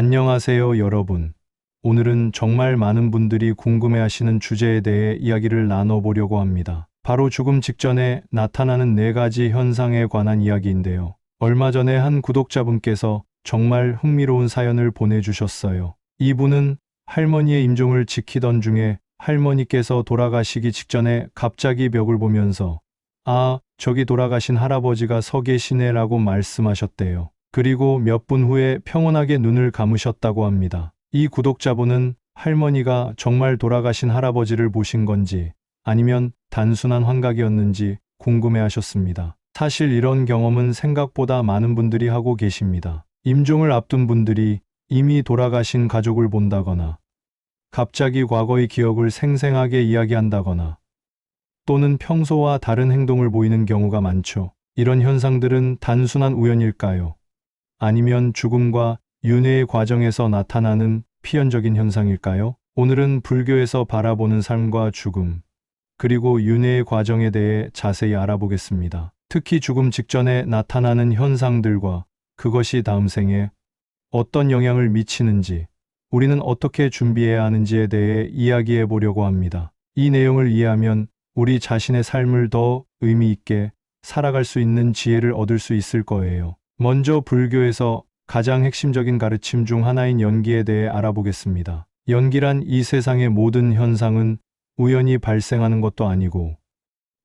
안녕하세요, 여러분. 오늘은 정말 많은 분들이 궁금해하시는 주제에 대해 이야기를 나눠보려고 합니다. 바로 죽음 직전에 나타나는 4가지 현상에 관한 이야기인데요. 얼마 전에 한 구독자분께서 정말 흥미로운 사연을 보내주셨어요. 이분은 할머니의 임종을 지키던 중에 할머니께서 돌아가시기 직전에 갑자기 벽을 보면서 "아, 저기 돌아가신 할아버지가 서 계시네라고 말씀하셨대요. 그리고 몇 분 후에 평온하게 눈을 감으셨다고 합니다. 이 구독자분은 할머니가 정말 돌아가신 할아버지를 보신 건지 아니면 단순한 환각이었는지 궁금해하셨습니다. 사실 이런 경험은 생각보다 많은 분들이 하고 계십니다. 임종을 앞둔 분들이 이미 돌아가신 가족을 본다거나, 갑자기 과거의 기억을 생생하게 이야기한다거나, 또는 평소와 다른 행동을 보이는 경우가 많죠. 이런 현상들은 단순한 우연일까요? 아니면 죽음과 윤회의 과정에서 나타나는 필연적인 현상일까요? 오늘은 불교에서 바라보는 삶과 죽음, 그리고 윤회의 과정에 대해 자세히 알아보겠습니다. 특히 죽음 직전에 나타나는 현상들과 그것이 다음 생에 어떤 영향을 미치는지, 우리는 어떻게 준비해야 하는지에 대해 이야기해 보려고 합니다. 이 내용을 이해하면 우리 자신의 삶을 더 의미 있게 살아갈 수 있는 지혜를 얻을 수 있을 거예요. 먼저 불교에서 가장 핵심적인 가르침 중 하나인 연기에 대해 알아보겠습니다. 연기란 이 세상의 모든 현상은 우연히 발생하는 것도 아니고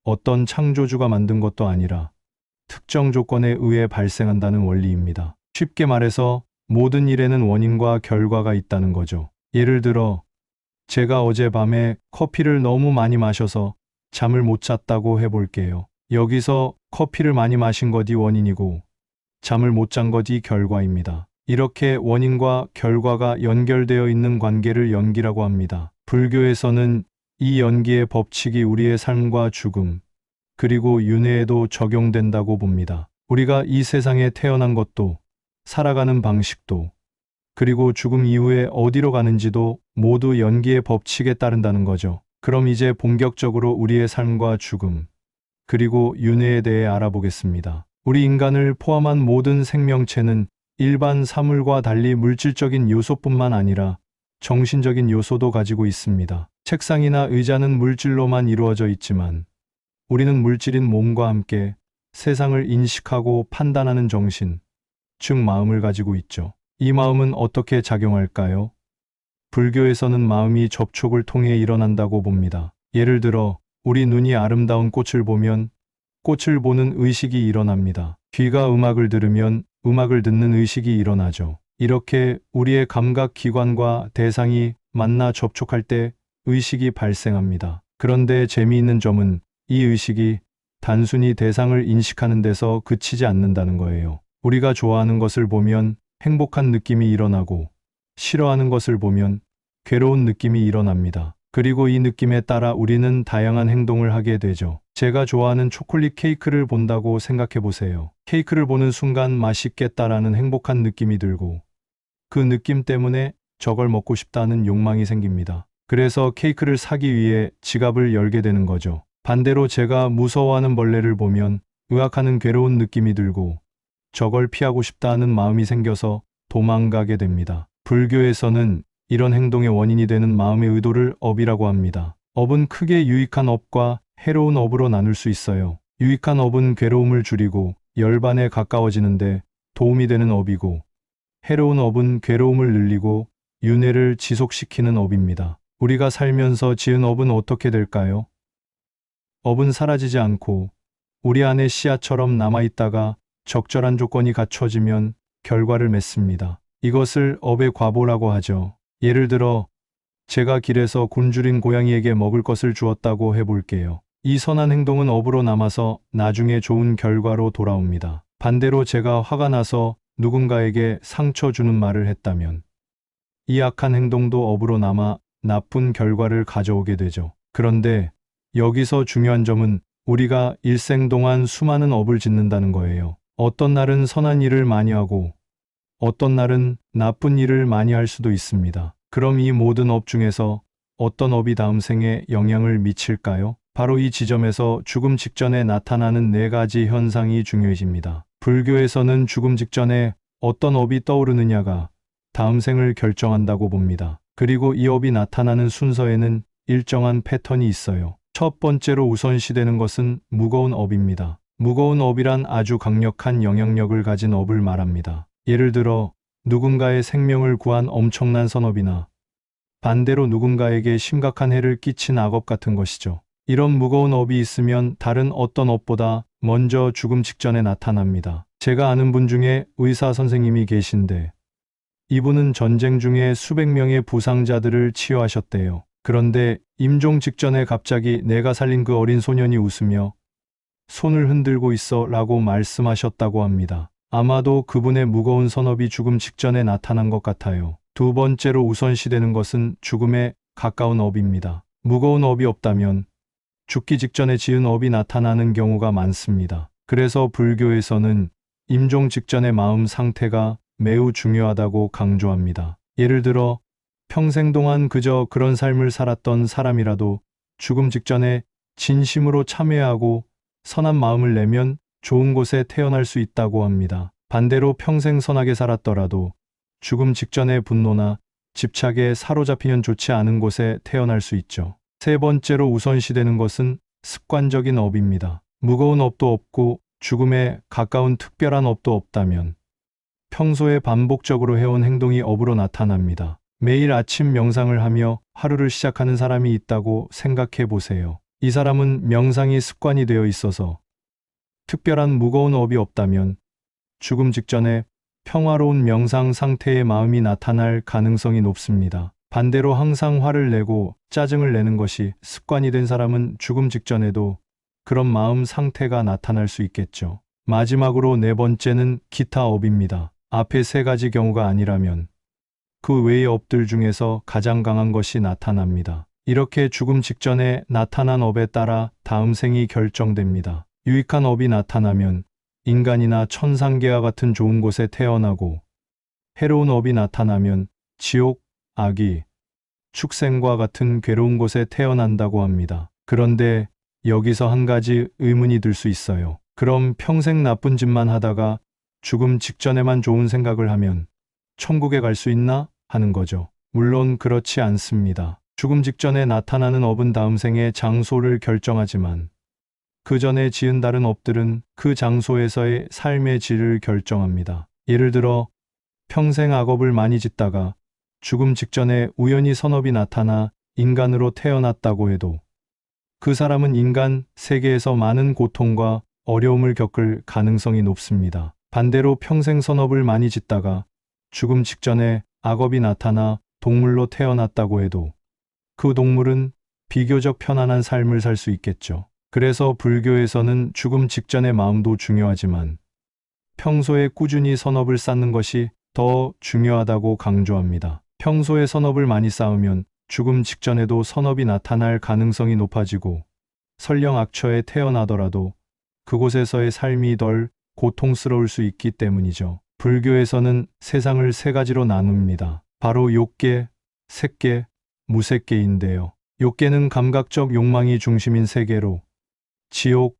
어떤 창조주가 만든 것도 아니라 특정 조건에 의해 발생한다는 원리입니다. 쉽게 말해서 모든 일에는 원인과 결과가 있다는 거죠. 예를 들어 제가 어젯밤에 커피를 너무 많이 마셔서 잠을 못 잤다고 해볼게요. 여기서 커피를 많이 마신 것이 원인이고 잠을 못 잔 것이 결과입니다. 이렇게 원인과 결과가 연결되어 있는 관계를 연기라고 합니다. 불교에서는 이 연기의 법칙이 우리의 삶과 죽음, 그리고 윤회에도 적용된다고 봅니다. 우리가 이 세상에 태어난 것도, 살아가는 방식도, 그리고 죽음 이후에 어디로 가는지도 모두 연기의 법칙에 따른다는 거죠. 그럼 이제 본격적으로 우리의 삶과 죽음, 그리고 윤회에 대해 알아보겠습니다. 우리 인간을 포함한 모든 생명체는 일반 사물과 달리 물질적인 요소뿐만 아니라 정신적인 요소도 가지고 있습니다. 책상이나 의자는 물질로만 이루어져 있지만 우리는 물질인 몸과 함께 세상을 인식하고 판단하는 정신, 즉 마음을 가지고 있죠. 이 마음은 어떻게 작용할까요? 불교에서는 마음이 접촉을 통해 일어난다고 봅니다. 예를 들어 우리 눈이 아름다운 꽃을 보면 꽃을 보는 의식이 일어납니다. 귀가 음악을 들으면 음악을 듣는 의식이 일어나죠. 이렇게 우리의 감각 기관과 대상이 만나 접촉할 때 의식이 발생합니다. 그런데 재미있는 점은 이 의식이 단순히 대상을 인식하는 데서 그치지 않는다는 거예요. 우리가 좋아하는 것을 보면 행복한 느낌이 일어나고 싫어하는 것을 보면 괴로운 느낌이 일어납니다. 그리고 이 느낌에 따라 우리는 다양한 행동을 하게 되죠. 제가 좋아하는 초콜릿 케이크를 본다고 생각해 보세요. 케이크를 보는 순간 맛있겠다라는 행복한 느낌이 들고 그 느낌 때문에 저걸 먹고 싶다는 욕망이 생깁니다. 그래서 케이크를 사기 위해 지갑을 열게 되는 거죠. 반대로 제가 무서워하는 벌레를 보면 으악하는 괴로운 느낌이 들고 저걸 피하고 싶다는 마음이 생겨서 도망가게 됩니다. 불교에서는 이런 행동의 원인이 되는 마음의 의도를 업이라고 합니다. 업은 크게 유익한 업과 해로운 업으로 나눌 수 있어요. 유익한 업은 괴로움을 줄이고 열반에 가까워지는데 도움이 되는 업이고, 해로운 업은 괴로움을 늘리고 윤회를 지속시키는 업입니다. 우리가 살면서 지은 업은 어떻게 될까요? 업은 사라지지 않고 우리 안에 씨앗처럼 남아있다가 적절한 조건이 갖춰지면 결과를 맺습니다. 이것을 업의 과보라고 하죠. 예를 들어 제가 길에서 굶주린 고양이에게 먹을 것을 주었다고 해볼게요. 이 선한 행동은 업으로 남아서 나중에 좋은 결과로 돌아옵니다. 반대로 제가 화가 나서 누군가에게 상처 주는 말을 했다면 이 악한 행동도 업으로 남아 나쁜 결과를 가져오게 되죠. 그런데 여기서 중요한 점은 우리가 일생 동안 수많은 업을 짓는다는 거예요. 어떤 날은 선한 일을 많이 하고 어떤 날은 나쁜 일을 많이 할 수도 있습니다. 그럼 이 모든 업 중에서 어떤 업이 다음 생에 영향을 미칠까요? 바로 이 지점에서 죽음 직전에 나타나는 4가지 현상이 중요해집니다. 불교에서는 죽음 직전에 어떤 업이 떠오르느냐가 다음 생을 결정한다고 봅니다. 그리고 이 업이 나타나는 순서에는 일정한 패턴이 있어요. 첫 번째로 우선시되는 것은 무거운 업입니다. 무거운 업이란 아주 강력한 영향력을 가진 업을 말합니다. 예를 들어 누군가의 생명을 구한 엄청난 선업이나 반대로 누군가에게 심각한 해를 끼친 악업 같은 것이죠. 이런 무거운 업이 있으면 다른 어떤 업보다 먼저 죽음 직전에 나타납니다. 제가 아는 분 중에 의사 선생님이 계신데 이분은 전쟁 중에 수백 명의 부상자들을 치유하셨대요. 그런데 임종 직전에 갑자기 내가 살린 그 어린 소년이 웃으며 손을 흔들고 있어 라고 말씀하셨다고 합니다. 아마도 그분의 무거운 선업이 죽음 직전에 나타난 것 같아요. 두 번째로 우선시되는 것은 죽음에 가까운 업입니다. 무거운 업이 없다면 죽기 직전에 지은 업이 나타나는 경우가 많습니다. 그래서 불교에서는 임종 직전의 마음 상태가 매우 중요하다고 강조합니다. 예를 들어 평생 동안 그저 그런 삶을 살았던 사람이라도 죽음 직전에 진심으로 참회하고 선한 마음을 내면 좋은 곳에 태어날 수 있다고 합니다. 반대로 평생 선하게 살았더라도 죽음 직전의 분노나 집착에 사로잡히면 좋지 않은 곳에 태어날 수 있죠. 세 번째로 우선시되는 것은 습관적인 업입니다. 무거운 업도 없고 죽음에 가까운 특별한 업도 없다면 평소에 반복적으로 해온 행동이 업으로 나타납니다. 매일 아침 명상을 하며 하루를 시작하는 사람이 있다고 생각해 보세요. 이 사람은 명상이 습관이 되어 있어서 특별한 무거운 업이 없다면 죽음 직전에 평화로운 명상 상태의 마음이 나타날 가능성이 높습니다. 반대로 항상 화를 내고 짜증을 내는 것이 습관이 된 사람은 죽음 직전에도 그런 마음 상태가 나타날 수 있겠죠. 마지막으로 네 번째는 기타 업입니다. 앞에 세 가지 경우가 아니라면 그 외의 업들 중에서 가장 강한 것이 나타납니다. 이렇게 죽음 직전에 나타난 업에 따라 다음 생이 결정됩니다. 유익한 업이 나타나면 인간이나 천상계와 같은 좋은 곳에 태어나고 해로운 업이 나타나면 지옥, 악이, 축생과 같은 괴로운 곳에 태어난다고 합니다. 그런데 여기서 한 가지 의문이 들 수 있어요. 그럼 평생 나쁜 짓만 하다가 죽음 직전에만 좋은 생각을 하면 천국에 갈 수 있나? 하는 거죠. 물론 그렇지 않습니다. 죽음 직전에 나타나는 업은 다음 생의 장소를 결정하지만 그 전에 지은 다른 업들은 그 장소에서의 삶의 질을 결정합니다. 예를 들어 평생 악업을 많이 짓다가 죽음 직전에 우연히 선업이 나타나 인간으로 태어났다고 해도 그 사람은 인간 세계에서 많은 고통과 어려움을 겪을 가능성이 높습니다. 반대로 평생 선업을 많이 짓다가 죽음 직전에 악업이 나타나 동물로 태어났다고 해도 그 동물은 비교적 편안한 삶을 살 수 있겠죠. 그래서 불교에서는 죽음 직전의 마음도 중요하지만 평소에 꾸준히 선업을 쌓는 것이 더 중요하다고 강조합니다. 평소에 선업을 많이 쌓으면 죽음 직전에도 선업이 나타날 가능성이 높아지고 설령 악처에 태어나더라도 그곳에서의 삶이 덜 고통스러울 수 있기 때문이죠. 불교에서는 세상을 세 가지로 나눕니다. 바로 욕계, 색계, 무색계인데요. 욕계는 감각적 욕망이 중심인 세계로 지옥,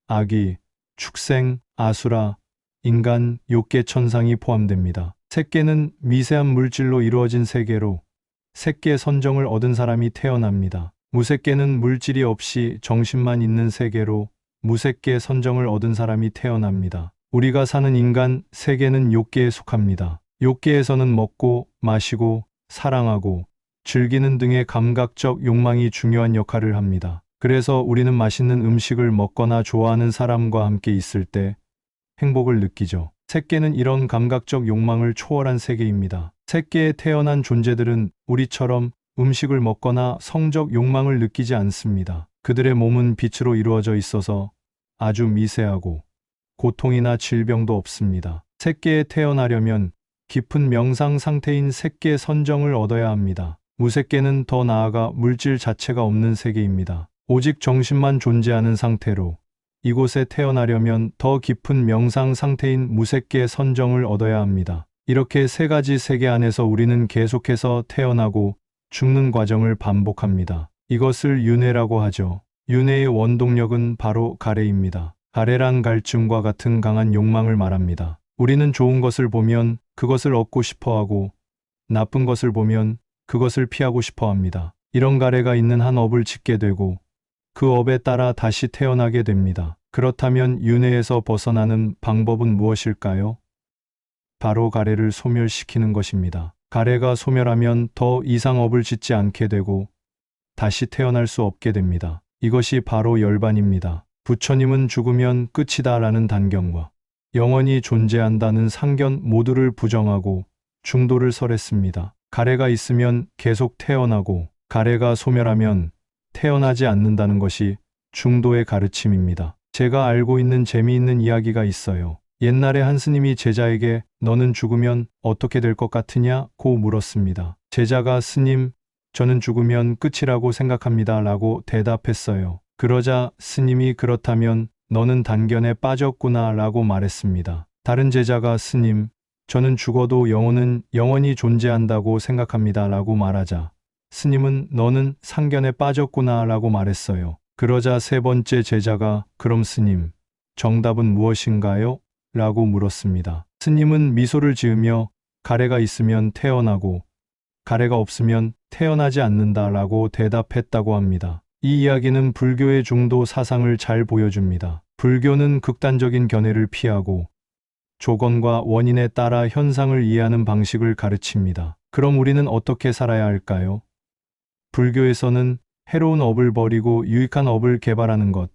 악이, 축생, 아수라, 인간, 욕계 천상이 포함됩니다. 색계는 미세한 물질로 이루어진 세계로 색계 선정을 얻은 사람이 태어납니다. 무색계는 물질이 없이 정신만 있는 세계로 무색계 선정을 얻은 사람이 태어납니다. 우리가 사는 인간 세계는 욕계에 속합니다. 욕계에서는 먹고 마시고 사랑하고 즐기는 등의 감각적 욕망이 중요한 역할을 합니다. 그래서 우리는 맛있는 음식을 먹거나 좋아하는 사람과 함께 있을 때 행복을 느끼죠. 색계는 이런 감각적 욕망을 초월한 세계입니다. 색계에 태어난 존재들은 우리처럼 음식을 먹거나 성적 욕망을 느끼지 않습니다. 그들의 몸은 빛으로 이루어져 있어서 아주 미세하고 고통이나 질병도 없습니다. 색계에 태어나려면 깊은 명상 상태인 색계 선정을 얻어야 합니다. 무색계는 더 나아가 물질 자체가 없는 세계입니다. 오직 정신만 존재하는 상태로 이곳에 태어나려면 더 깊은 명상 상태인 무색계 선정을 얻어야 합니다. 이렇게 세 가지 세계 안에서 우리는 계속해서 태어나고 죽는 과정을 반복합니다. 이것을 윤회라고 하죠. 윤회의 원동력은 바로 가래입니다. 가래란 갈증과 같은 강한 욕망을 말합니다. 우리는 좋은 것을 보면 그것을 얻고 싶어 하고 나쁜 것을 보면 그것을 피하고 싶어 합니다. 이런 가래가 있는 한 업을 짓게 되고 그 업에 따라 다시 태어나게 됩니다. 그렇다면 윤회에서 벗어나는 방법은 무엇일까요? 바로 가래를 소멸시키는 것입니다. 가래가 소멸하면 더 이상 업을 짓지 않게 되고 다시 태어날 수 없게 됩니다. 이것이 바로 열반입니다. 부처님은 죽으면 끝이다 라는 단견과 영원히 존재한다는 상견 모두를 부정하고 중도를 설했습니다. 가래가 있으면 계속 태어나고 가래가 소멸하면 태어나지 않는다는 것이 중도의 가르침입니다. 제가 알고 있는 재미있는 이야기가 있어요. 옛날에 한 스님이 제자에게 너는 죽으면 어떻게 될 것 같으냐고 물었습니다. 제자가 스님, 저는 죽으면 끝이라고 생각합니다 라고 대답했어요. 그러자 스님이 그렇다면 너는 단견에 빠졌구나 라고 말했습니다. 다른 제자가 스님, 저는 죽어도 영혼은 영원히 존재한다고 생각합니다 라고 말하자 스님은 너는 상견에 빠졌구나 라고 말했어요. 그러자 세 번째 제자가 그럼 스님, 정답은 무엇인가요? 라고 물었습니다. 스님은 미소를 지으며 가래가 있으면 태어나고 가래가 없으면 태어나지 않는다 라고 대답했다고 합니다. 이 이야기는 불교의 중도 사상을 잘 보여줍니다. 불교는 극단적인 견해를 피하고 조건과 원인에 따라 현상을 이해하는 방식을 가르칩니다. 그럼 우리는 어떻게 살아야 할까요? 불교에서는 해로운 업을 버리고 유익한 업을 개발하는 것,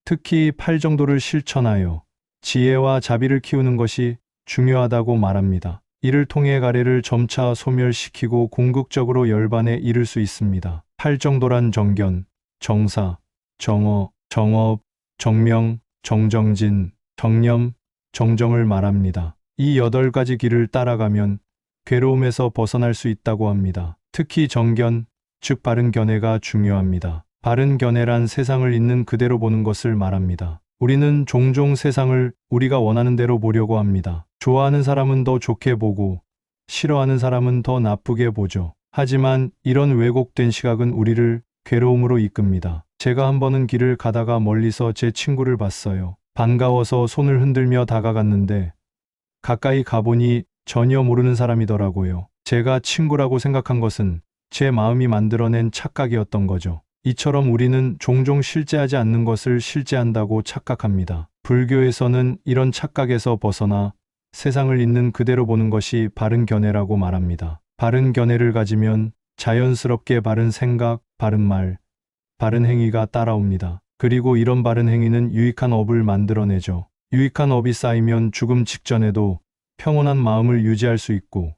특히 팔정도를 실천하여 지혜와 자비를 키우는 것이 중요하다고 말합니다. 이를 통해 가래를 점차 소멸시키고 궁극적으로 열반에 이를 수 있습니다. 팔정도란 정견, 정사, 정어, 정업, 정명, 정정진, 정념, 정정을 말합니다. 이 8가지 길을 따라가면 괴로움에서 벗어날 수 있다고 합니다. 특히 정견, 즉 바른 견해가 중요합니다. 바른 견해란 세상을 있는 그대로 보는 것을 말합니다. 우리는 종종 세상을 우리가 원하는 대로 보려고 합니다. 좋아하는 사람은 더 좋게 보고 싫어하는 사람은 더 나쁘게 보죠. 하지만 이런 왜곡된 시각은 우리를 괴로움으로 이끕니다. 제가 한 번은 길을 가다가 멀리서 제 친구를 봤어요. 반가워서 손을 흔들며 다가갔는데 가까이 가보니 전혀 모르는 사람이더라고요. 제가 친구라고 생각한 것은 제 마음이 만들어낸 착각이었던 거죠. 이처럼 우리는 종종 실제하지 않는 것을 실제한다고 착각합니다. 불교에서는 이런 착각에서 벗어나 세상을 있는 그대로 보는 것이 바른 견해라고 말합니다. 바른 견해를 가지면 자연스럽게 바른 생각, 바른 말, 바른 행위가 따라옵니다. 그리고 이런 바른 행위는 유익한 업을 만들어내죠. 유익한 업이 쌓이면 죽음 직전에도 평온한 마음을 유지할 수 있고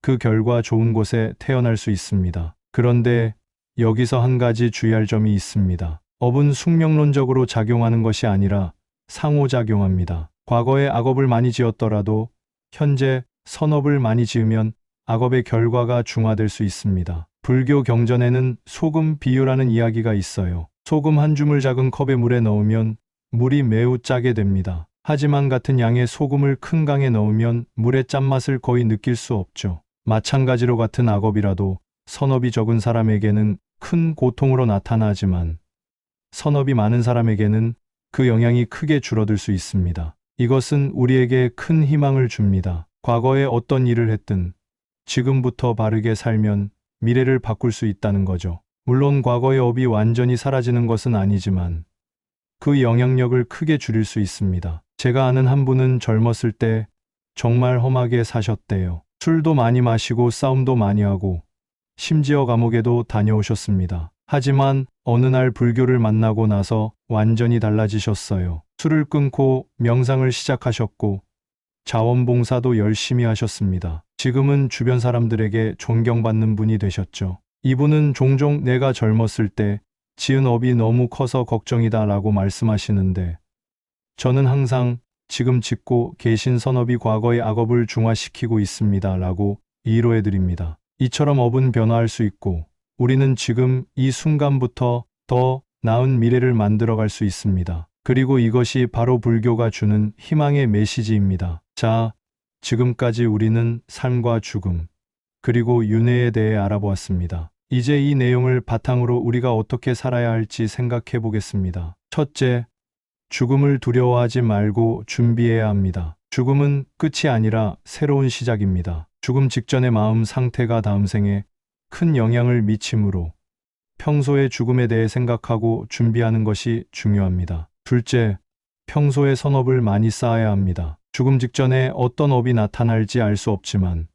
그 결과 좋은 곳에 태어날 수 있습니다. 그런데 여기서 한 가지 주의할 점이 있습니다. 업은 숙명론적으로 작용하는 것이 아니라 상호작용합니다. 과거에 악업을 많이 지었더라도 현재 선업을 많이 지으면 악업의 결과가 중화될 수 있습니다. 불교 경전에는 소금 비유라는 이야기가 있어요. 소금 한 줌을 작은 컵에 물에 넣으면 물이 매우 짜게 됩니다. 하지만 같은 양의 소금을 큰 강에 넣으면 물의 짠맛을 거의 느낄 수 없죠. 마찬가지로 같은 악업이라도 선업이 적은 사람에게는 큰 고통으로 나타나지만 선업이 많은 사람에게는 그 영향이 크게 줄어들 수 있습니다. 이것은 우리에게 큰 희망을 줍니다. 과거에 어떤 일을 했든 지금부터 바르게 살면 미래를 바꿀 수 있다는 거죠. 물론 과거의 업이 완전히 사라지는 것은 아니지만 그 영향력을 크게 줄일 수 있습니다. 제가 아는 한 분은 젊었을 때 정말 험하게 사셨대요. 술도 많이 마시고 싸움도 많이 하고 심지어 감옥에도 다녀오셨습니다. 하지만 어느 날 불교를 만나고 나서 완전히 달라지셨어요. 술을 끊고 명상을 시작하셨고 자원봉사도 열심히 하셨습니다. 지금은 주변 사람들에게 존경받는 분이 되셨죠. 이분은 종종 내가 젊었을 때 지은 업이 너무 커서 걱정이다 라고 말씀하시는데 저는 항상 지금 짓고 계신 선업이 과거의 악업을 중화시키고 있습니다 라고 위로해 드립니다. 이처럼 업은 변화할 수 있고 우리는 지금 이 순간부터 더 나은 미래를 만들어갈 수 있습니다. 그리고 이것이 바로 불교가 주는 희망의 메시지입니다. 자, 지금까지 우리는 삶과 죽음, 그리고 윤회에 대해 알아보았습니다. 이제 이 내용을 바탕으로 우리가 어떻게 살아야 할지 생각해 보겠습니다. 첫째, 죽음을 두려워하지 말고 준비해야 합니다. 죽음은 끝이 아니라 새로운 시작입니다. 죽음 직전의 마음 상태가 다음 생에 큰 영향을 미치므로 평소에 죽음에 대해 생각하고 준비하는 것이 중요합니다. 둘째, 평소에 선업을 많이 쌓아야 합니다. 죽음 직전에 어떤 업이 나타날지 알 수 없지만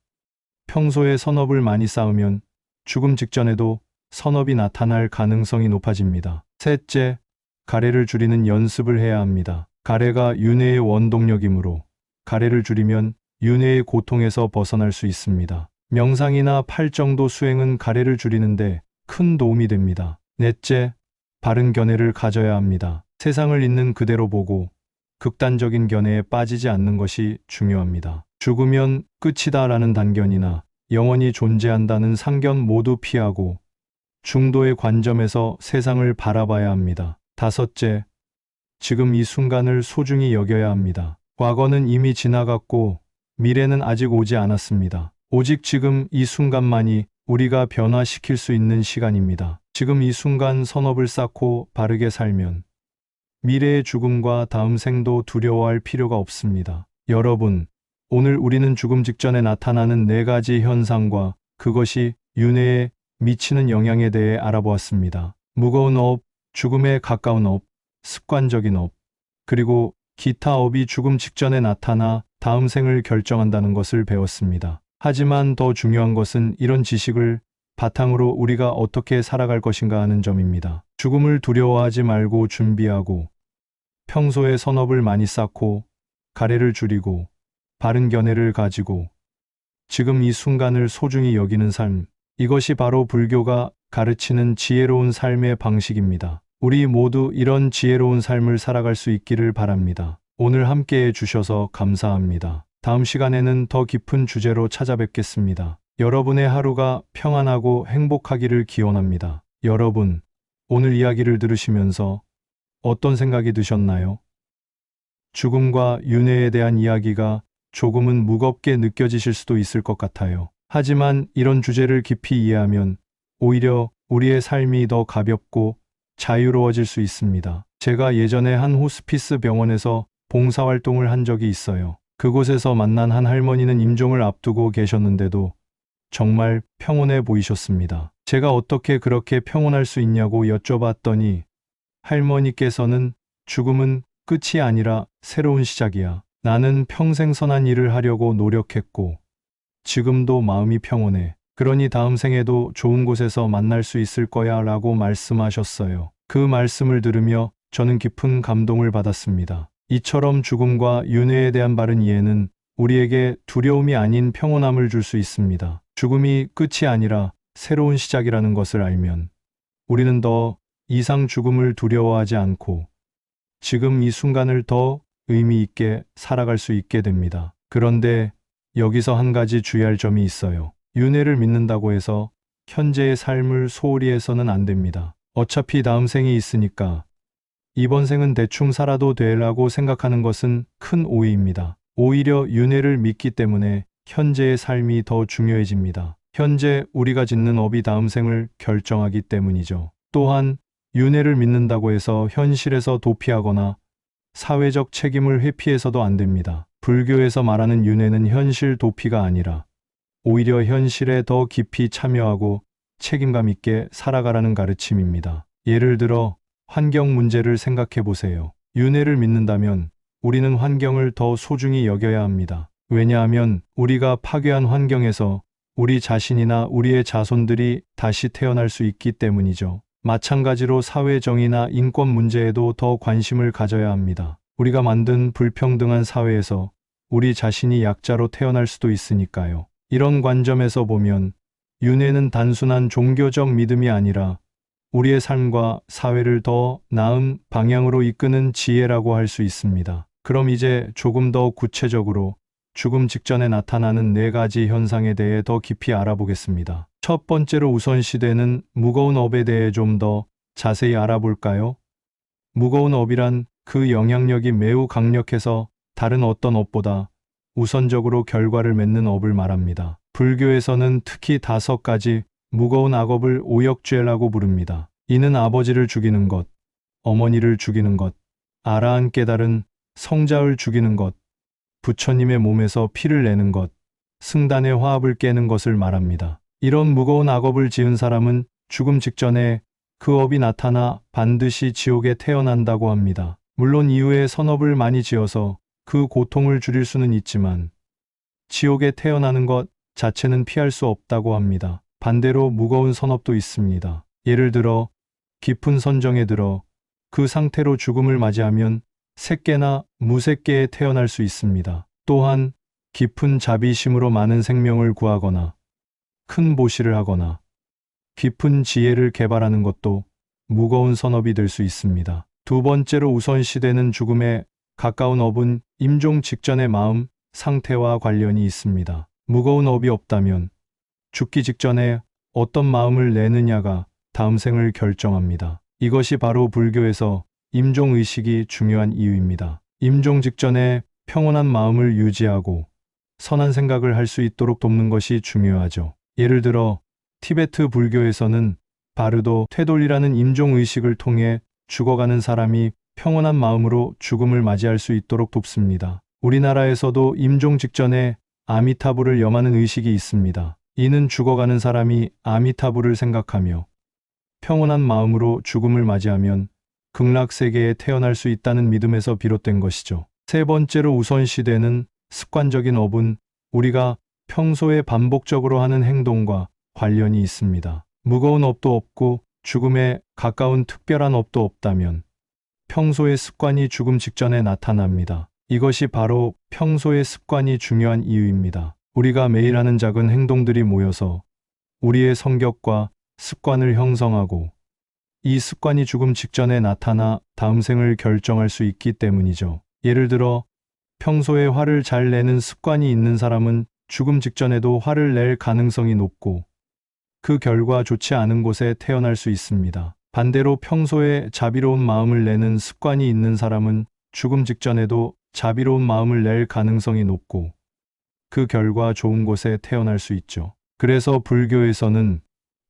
평소에 선업을 많이 쌓으면 죽음 직전에도 선업이 나타날 가능성이 높아집니다. 셋째, 가래를 줄이는 연습을 해야 합니다. 가래가 윤회의 원동력이므로 가래를 줄이면 윤회의 고통에서 벗어날 수 있습니다. 명상이나 팔정도 수행은 가래를 줄이는데 큰 도움이 됩니다. 넷째, 바른 견해를 가져야 합니다. 세상을 있는 그대로 보고 극단적인 견해에 빠지지 않는 것이 중요합니다. 죽으면 끝이다라는 단견이나 영원히 존재한다는 상견 모두 피하고 중도의 관점에서 세상을 바라봐야 합니다. 다섯째, 지금 이 순간을 소중히 여겨야 합니다. 과거는 이미 지나갔고 미래는 아직 오지 않았습니다. 오직 지금 이 순간만이 우리가 변화시킬 수 있는 시간입니다. 지금 이 순간 선업을 쌓고 바르게 살면 미래의 죽음과 다음 생도 두려워할 필요가 없습니다. 여러분, 오늘 우리는 죽음 직전에 나타나는 4가지 현상과 그것이 윤회에 미치는 영향에 대해 알아보았습니다. 무거운 업, 죽음에 가까운 업, 습관적인 업, 그리고 기타 업이 죽음 직전에 나타나 다음 생을 결정한다는 것을 배웠습니다. 하지만 더 중요한 것은 이런 지식을 바탕으로 우리가 어떻게 살아갈 것인가 하는 점입니다. 죽음을 두려워하지 말고 준비하고 평소에 선업을 많이 쌓고 가래를 줄이고 바른 견해를 가지고 지금 이 순간을 소중히 여기는 삶, 이것이 바로 불교가 가르치는 지혜로운 삶의 방식입니다. 우리 모두 이런 지혜로운 삶을 살아갈 수 있기를 바랍니다. 오늘 함께해 주셔서 감사합니다. 다음 시간에는 더 깊은 주제로 찾아뵙겠습니다. 여러분의 하루가 평안하고 행복하기를 기원합니다. 여러분, 오늘 이야기를 들으시면서 어떤 생각이 드셨나요? 죽음과 윤회에 대한 이야기가 조금은 무겁게 느껴지실 수도 있을 것 같아요. 하지만 이런 주제를 깊이 이해하면 오히려 우리의 삶이 더 가볍고 자유로워질 수 있습니다. 제가 예전에 한 호스피스 병원에서 봉사활동을 한 적이 있어요. 그곳에서 만난 한 할머니는 임종을 앞두고 계셨는데도 정말 평온해 보이셨습니다. 제가 어떻게 그렇게 평온할 수 있냐고 여쭤봤더니 할머니께서는 죽음은 끝이 아니라 새로운 시작이야. 나는 평생 선한 일을 하려고 노력했고 지금도 마음이 평온해. 그러니 다음 생에도 좋은 곳에서 만날 수 있을 거야 라고 말씀하셨어요. 그 말씀을 들으며 저는 깊은 감동을 받았습니다. 이처럼 죽음과 윤회에 대한 바른 이해는 우리에게 두려움이 아닌 평온함을 줄 수 있습니다. 죽음이 끝이 아니라 새로운 시작이라는 것을 알면 우리는 더 이상 죽음을 두려워하지 않고 지금 이 순간을 더 의미 있게 살아갈 수 있게 됩니다. 그런데 여기서 한 가지 주의할 점이 있어요. 윤회를 믿는다고 해서 현재의 삶을 소홀히 해서는 안 됩니다. 어차피 다음 생이 있으니까 이번 생은 대충 살아도 되라고 생각하는 것은 큰 오해입니다. 오히려 윤회를 믿기 때문에 현재의 삶이 더 중요해집니다. 현재 우리가 짓는 업이 다음 생을 결정하기 때문이죠. 또한 윤회를 믿는다고 해서 현실에서 도피하거나 사회적 책임을 회피해서도 안 됩니다. 불교에서 말하는 윤회는 현실 도피가 아니라 오히려 현실에 더 깊이 참여하고 책임감 있게 살아가라는 가르침입니다. 예를 들어 환경 문제를 생각해 보세요. 윤회를 믿는다면 우리는 환경을 더 소중히 여겨야 합니다. 왜냐하면 우리가 파괴한 환경에서 우리 자신이나 우리의 자손들이 다시 태어날 수 있기 때문이죠. 마찬가지로 사회 정의나 인권 문제에도 더 관심을 가져야 합니다. 우리가 만든 불평등한 사회에서 우리 자신이 약자로 태어날 수도 있으니까요. 이런 관점에서 보면 윤회는 단순한 종교적 믿음이 아니라 우리의 삶과 사회를 더 나은 방향으로 이끄는 지혜라고 할 수 있습니다. 그럼 이제 조금 더 구체적으로 죽음 직전에 나타나는 4가지 현상에 대해 더 깊이 알아보겠습니다. 첫 번째로 우선시되는 무거운 업에 대해 좀 더 자세히 알아볼까요? 무거운 업이란 그 영향력이 매우 강력해서 다른 어떤 업보다 우선적으로 결과를 맺는 업을 말합니다. 불교에서는 특히 5가지 무거운 악업을 오역죄라고 부릅니다. 이는 아버지를 죽이는 것, 어머니를 죽이는 것, 아라한 깨달은 성자를 죽이는 것, 부처님의 몸에서 피를 내는 것, 승단의 화합을 깨는 것을 말합니다. 이런 무거운 악업을 지은 사람은 죽음 직전에 그 업이 나타나 반드시 지옥에 태어난다고 합니다. 물론 이후에 선업을 많이 지어서 그 고통을 줄일 수는 있지만 지옥에 태어나는 것 자체는 피할 수 없다고 합니다. 반대로 무거운 선업도 있습니다. 예를 들어 깊은 선정에 들어 그 상태로 죽음을 맞이하면 새끼나 무새끼에 태어날 수 있습니다. 또한 깊은 자비심으로 많은 생명을 구하거나 큰 보시를 하거나 깊은 지혜를 개발하는 것도 무거운 선업이 될 수 있습니다. 두 번째로 우선시되는 죽음에 가까운 업은 임종 직전의 마음 상태와 관련이 있습니다. 무거운 업이 없다면 죽기 직전에 어떤 마음을 내느냐가 다음 생을 결정합니다. 이것이 바로 불교에서 임종의식이 중요한 이유입니다. 임종 직전에 평온한 마음을 유지하고 선한 생각을 할 수 있도록 돕는 것이 중요하죠. 예를 들어 티베트 불교에서는 바르도 퇴돌이라는 임종의식을 통해 죽어가는 사람이 평온한 마음으로 죽음을 맞이할 수 있도록 돕습니다. 우리나라에서도 임종 직전에 아미타불을 염하는 의식이 있습니다. 이는 죽어가는 사람이 아미타불을 생각하며 평온한 마음으로 죽음을 맞이하면 극락세계에 태어날 수 있다는 믿음에서 비롯된 것이죠. 세 번째로 우선시되는 습관적인 업은 우리가 평소에 반복적으로 하는 행동과 관련이 있습니다. 무거운 업도 없고 죽음에 가까운 특별한 업도 없다면 평소의 습관이 죽음 직전에 나타납니다. 이것이 바로 평소의 습관이 중요한 이유입니다. 우리가 매일 하는 작은 행동들이 모여서 우리의 성격과 습관을 형성하고 이 습관이 죽음 직전에 나타나 다음 생을 결정할 수 있기 때문이죠. 예를 들어 평소에 화를 잘 내는 습관이 있는 사람은 죽음 직전에도 화를 낼 가능성이 높고 그 결과 좋지 않은 곳에 태어날 수 있습니다. 반대로 평소에 자비로운 마음을 내는 습관이 있는 사람은 죽음 직전에도 자비로운 마음을 낼 가능성이 높고 그 결과 좋은 곳에 태어날 수 있죠. 그래서 불교에서는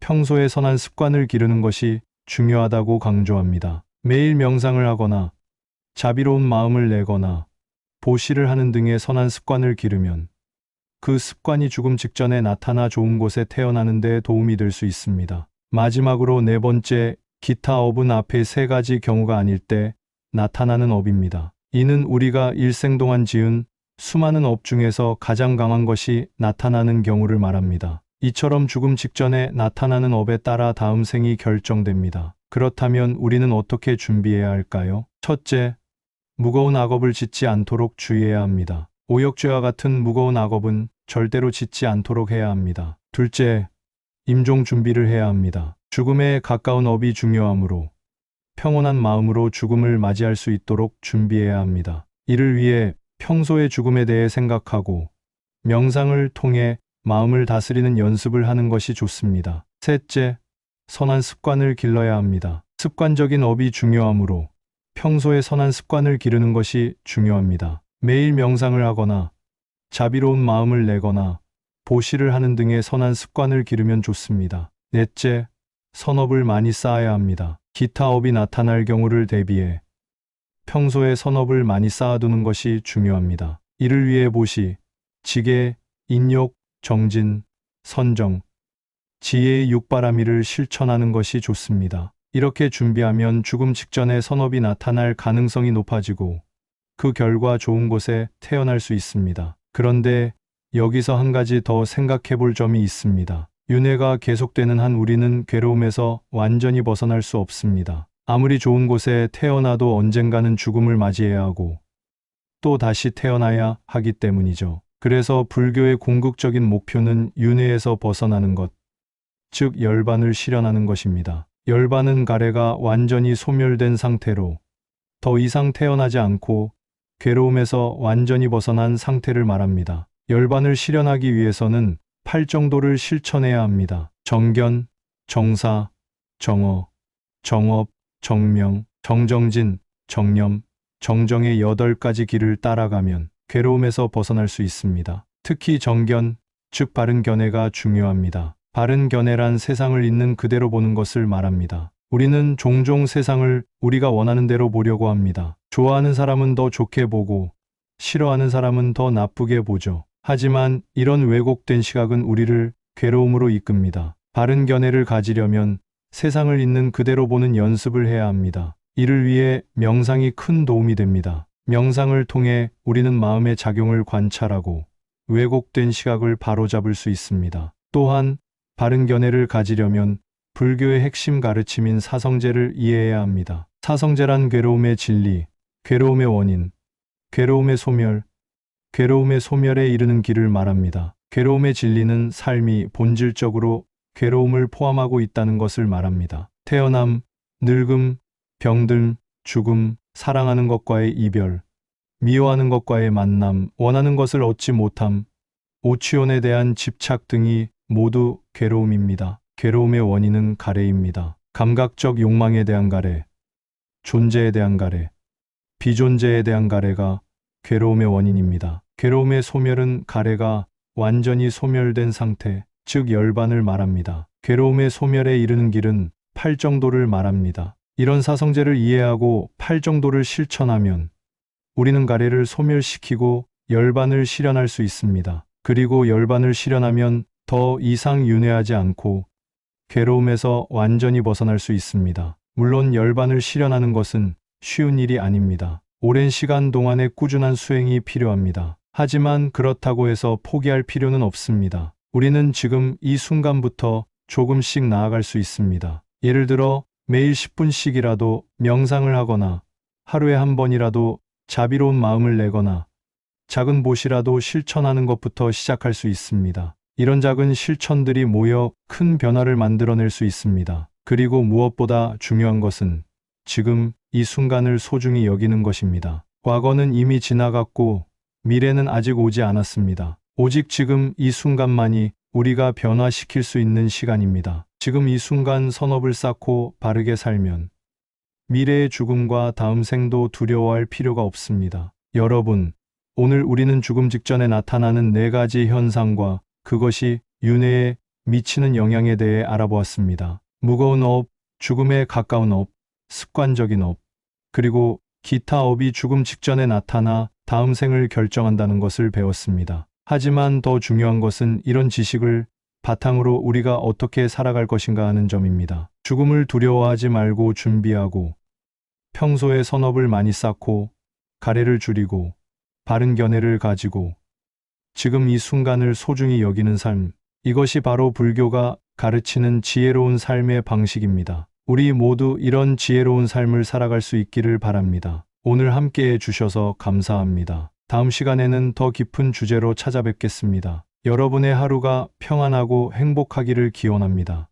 평소에 선한 습관을 기르는 것이 중요하다고 강조합니다. 매일 명상을 하거나 자비로운 마음을 내거나 보시를 하는 등의 선한 습관을 기르면 그 습관이 죽음 직전에 나타나 좋은 곳에 태어나는 데 도움이 될 수 있습니다. 마지막으로 네 번째, 기타 업은 앞에 세 가지 경우가 아닐 때 나타나는 업입니다. 이는 우리가 일생 동안 지은 수많은 업 중에서 가장 강한 것이 나타나는 경우를 말합니다. 이처럼 죽음 직전에 나타나는 업에 따라 다음 생이 결정됩니다. 그렇다면 우리는 어떻게 준비해야 할까요? 첫째, 무거운 악업을 짓지 않도록 주의해야 합니다. 오역죄와 같은 무거운 악업은 절대로 짓지 않도록 해야 합니다. 둘째, 임종 준비를 해야 합니다. 죽음에 가까운 업이 중요하므로 평온한 마음으로 죽음을 맞이할 수 있도록 준비해야 합니다. 이를 위해 평소에 죽음에 대해 생각하고 명상을 통해 마음을 다스리는 연습을 하는 것이 좋습니다. 셋째, 선한 습관을 길러야 합니다. 습관적인 업이 중요하므로 평소에 선한 습관을 기르는 것이 중요합니다. 매일 명상을 하거나 자비로운 마음을 내거나 보시를 하는 등의 선한 습관을 기르면 좋습니다. 넷째, 선업을 많이 쌓아야 합니다. 기타 업이 나타날 경우를 대비해 평소에 선업을 많이 쌓아두는 것이 중요합니다. 이를 위해 보시, 지계, 인욕, 정진, 선정, 지혜의 육바라미를 실천하는 것이 좋습니다. 이렇게 준비하면 죽음 직전에 선업이 나타날 가능성이 높아지고 그 결과 좋은 곳에 태어날 수 있습니다. 그런데 여기서 한 가지 더 생각해 볼 점이 있습니다. 윤회가 계속되는 한 우리는 괴로움에서 완전히 벗어날 수 없습니다. 아무리 좋은 곳에 태어나도 언젠가는 죽음을 맞이해야 하고 또 다시 태어나야 하기 때문이죠. 그래서 불교의 궁극적인 목표는 윤회에서 벗어나는 것, 즉 열반을 실현하는 것입니다. 열반은 가래가 완전히 소멸된 상태로 더 이상 태어나지 않고 괴로움에서 완전히 벗어난 상태를 말합니다. 열반을 실현하기 위해서는 8정도를 실천해야 합니다. 정견, 정사, 정어, 정업, 정명, 정정진, 정념, 정정의 8가지 길을 따라가면 괴로움에서 벗어날 수 있습니다. 특히 정견, 즉 바른 견해가 중요합니다. 바른 견해란 세상을 있는 그대로 보는 것을 말합니다. 우리는 종종 세상을 우리가 원하는 대로 보려고 합니다. 좋아하는 사람은 더 좋게 보고 싫어하는 사람은 더 나쁘게 보죠. 하지만 이런 왜곡된 시각은 우리를 괴로움으로 이끕니다. 바른 견해를 가지려면 세상을 있는 그대로 보는 연습을 해야 합니다. 이를 위해 명상이 큰 도움이 됩니다. 명상을 통해 우리는 마음의 작용을 관찰하고 왜곡된 시각을 바로잡을 수 있습니다. 또한 바른 견해를 가지려면 불교의 핵심 가르침인 사성제를 이해해야 합니다. 사성제란 괴로움의 진리, 괴로움의 원인, 괴로움의 소멸, 괴로움의 소멸에 이르는 길을 말합니다. 괴로움의 진리는 삶이 본질적으로 괴로움을 포함하고 있다는 것을 말합니다. 태어남, 늙음, 병든, 죽음, 사랑하는 것과의 이별, 미워하는 것과의 만남, 원하는 것을 얻지 못함, 오치온에 대한 집착 등이 모두 괴로움입니다. 괴로움의 원인은 가래입니다. 감각적 욕망에 대한 가래, 존재에 대한 가래, 비존재에 대한 가래가 괴로움의 원인입니다. 괴로움의 소멸은 가래가 완전히 소멸된 상태, 즉 열반을 말합니다. 괴로움의 소멸에 이르는 길은 팔정도를 말합니다. 이런 사성제를 이해하고 팔정도를 실천하면 우리는 가래를 소멸시키고 열반을 실현할 수 있습니다. 그리고 열반을 실현하면 더 이상 윤회하지 않고 괴로움에서 완전히 벗어날 수 있습니다. 물론 열반을 실현하는 것은 쉬운 일이 아닙니다. 오랜 시간 동안의 꾸준한 수행이 필요합니다. 하지만 그렇다고 해서 포기할 필요는 없습니다. 우리는 지금 이 순간부터 조금씩 나아갈 수 있습니다. 예를 들어 매일 10분씩이라도 명상을 하거나 하루에 한 번이라도 자비로운 마음을 내거나 작은 보시라도 실천하는 것부터 시작할 수 있습니다. 이런 작은 실천들이 모여 큰 변화를 만들어낼 수 있습니다. 그리고 무엇보다 중요한 것은 지금 이 순간을 소중히 여기는 것입니다. 과거는 이미 지나갔고 미래는 아직 오지 않았습니다. 오직 지금 이 순간만이 우리가 변화시킬 수 있는 시간입니다. 지금 이 순간 선업을 쌓고 바르게 살면 미래의 죽음과 다음 생도 두려워할 필요가 없습니다. 여러분, 오늘 우리는 죽음 직전에 나타나는 4가지 현상과 그것이 윤회에 미치는 영향에 대해 알아보았습니다. 무거운 업, 죽음에 가까운 업, 습관적인 업, 그리고 기타 업이 죽음 직전에 나타나 다음 생을 결정한다는 것을 배웠습니다. 하지만 더 중요한 것은 이런 지식을 바탕으로 우리가 어떻게 살아갈 것인가 하는 점입니다. 죽음을 두려워하지 말고 준비하고 평소에 선업을 많이 쌓고 가래를 줄이고 바른 견해를 가지고 지금 이 순간을 소중히 여기는 삶, 이것이 바로 불교가 가르치는 지혜로운 삶의 방식입니다. 우리 모두 이런 지혜로운 삶을 살아갈 수 있기를 바랍니다. 오늘 함께해 주셔서 감사합니다. 다음 시간에는 더 깊은 주제로 찾아뵙겠습니다. 여러분의 하루가 평안하고 행복하기를 기원합니다.